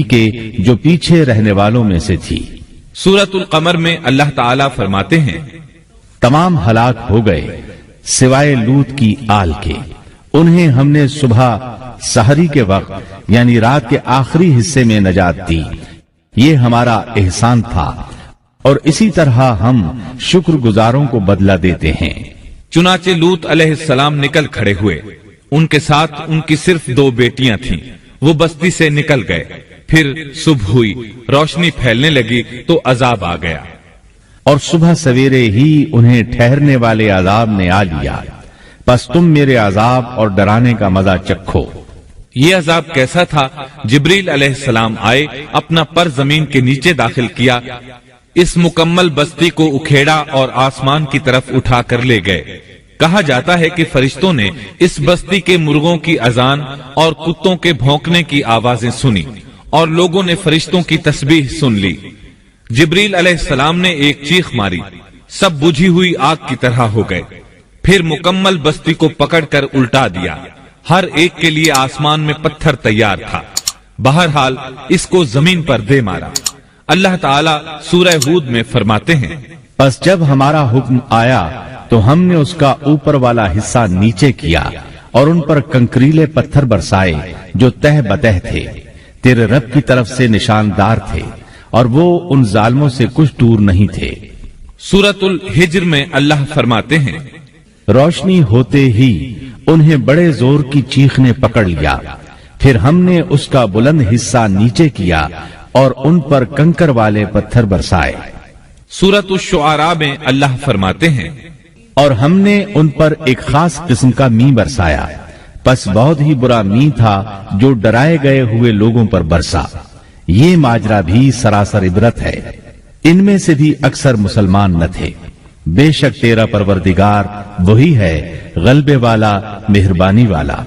کے جو پیچھے رہنے والوں میں سے تھی۔ سورۃ القمر میں اللہ تعالیٰ فرماتے ہیں، تمام ہلاک ہو گئے سوائے لوط کی آل کے، انہیں ہم نے صبح سحری کے وقت یعنی رات کے آخری حصے میں نجات دی، یہ ہمارا احسان تھا اور اسی طرح ہم شکر گزاروں کو بدلہ دیتے ہیں۔ چنانچہ لوط علیہ السلام نکل کھڑے ہوئے، ان کے ساتھ ان کی صرف 2 بیٹیاں تھیں، وہ بستی سے نکل گئے، پھر صبح ہوئی، روشنی پھیلنے لگی تو عذاب آ گیا، اور صبح سویرے ہی انہیں ٹھہرنے والے عذاب نے آ لیا، پس تم میرے عذاب اور ڈرانے کا مزہ چکھو۔ یہ عذاب کیسا تھا؟ جبریل علیہ السلام آئے، اپنا پر زمین کے نیچے داخل کیا، اس مکمل بستی کو اکھیڑا اور آسمان کی طرف اٹھا کر لے گئے۔ کہا جاتا ہے کہ فرشتوں نے اس بستی کے مرغوں کی اذان اور کتوں کے بھونکنے کی آوازیں سنی اور لوگوں نے فرشتوں کی تسبیح سن لی۔ جبریل علیہ السلام نے ایک چیخ ماری، سب بجھی ہوئی آگ کی طرح ہو گئے، پھر مکمل بستی کو پکڑ کر الٹا دیا، ہر ایک کے لیے آسمان میں پتھر تیار تھا، بہرحال اس کو زمین پر دے مارا۔ اللہ تعالیٰ سورہ ہود میں فرماتے ہیں، پس جب ہمارا حکم آیا تو ہم نے اس کا اوپر والا حصہ نیچے کیا اور ان پر کنکریلے پتھر برسائے جو تہ بتہ تھے، تیرے رب کی طرف سے نشاندار تھے اور وہ ان ظالموں سے کچھ دور نہیں تھے۔ سورۃ الحجر میں اللہ فرماتے ہیں، روشنی ہوتے ہی انہیں بڑے زور کی چیخ نے پکڑ لیا، پھر ہم نے اس کا بلند حصہ نیچے کیا اور ان پر کنکر والے پتھر برسائے۔ سورۃ الشعراء میں اللہ فرماتے ہیں، اور ہم نے ان پر ایک خاص قسم کا می برسایا، پس بہت ہی برا می تھا جو ڈرائے گئے ہوئے لوگوں پر برسا۔ یہ ماجرا بھی سراسر عبرت ہے، ان میں سے بھی اکثر مسلمان نہ تھے۔ بے شک تیرا پروردگار وہی ہے غلبے والا، مہربانی والا۔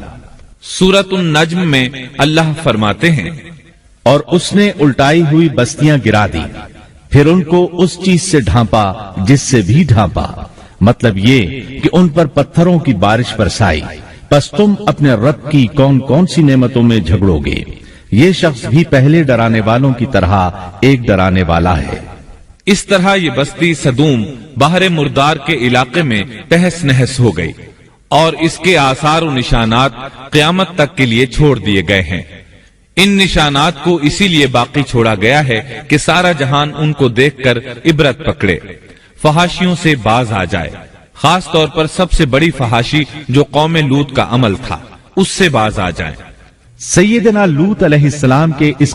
سورۃ النجم میں اللہ فرماتے ہیں، اور اس نے الٹائی ہوئی بستیاں گرا دی، پھر ان کو اس چیز سے ڈھانپا جس سے بھی ڈھانپا، مطلب یہ کہ ان پر پتھروں کی بارش برسائی، پس تم اپنے رب کی کون کون سی نعمتوں میں جھگڑو گے۔ یہ شخص بھی پہلے ڈرانے والوں کی طرح ایک ڈرانے والا ہے۔ اس طرح یہ بستی سدوم بحر مردار کے علاقے میں تہس نہس ہو گئی اور اس کے آثار و نشانات قیامت تک کے لیے چھوڑ دیے گئے ہیں۔ ان نشانات کو اسی لیے باقی چھوڑا گیا ہے کہ سارا جہان ان کو دیکھ کر عبرت پکڑے، فحاشیوں سے باز آ جائے، خاص طور پر سب سے بڑی فحاشی جو قوم لوط کا عمل تھا اس سے باز آ جائیں۔ سیدنا لوط علیہ السلام کے اس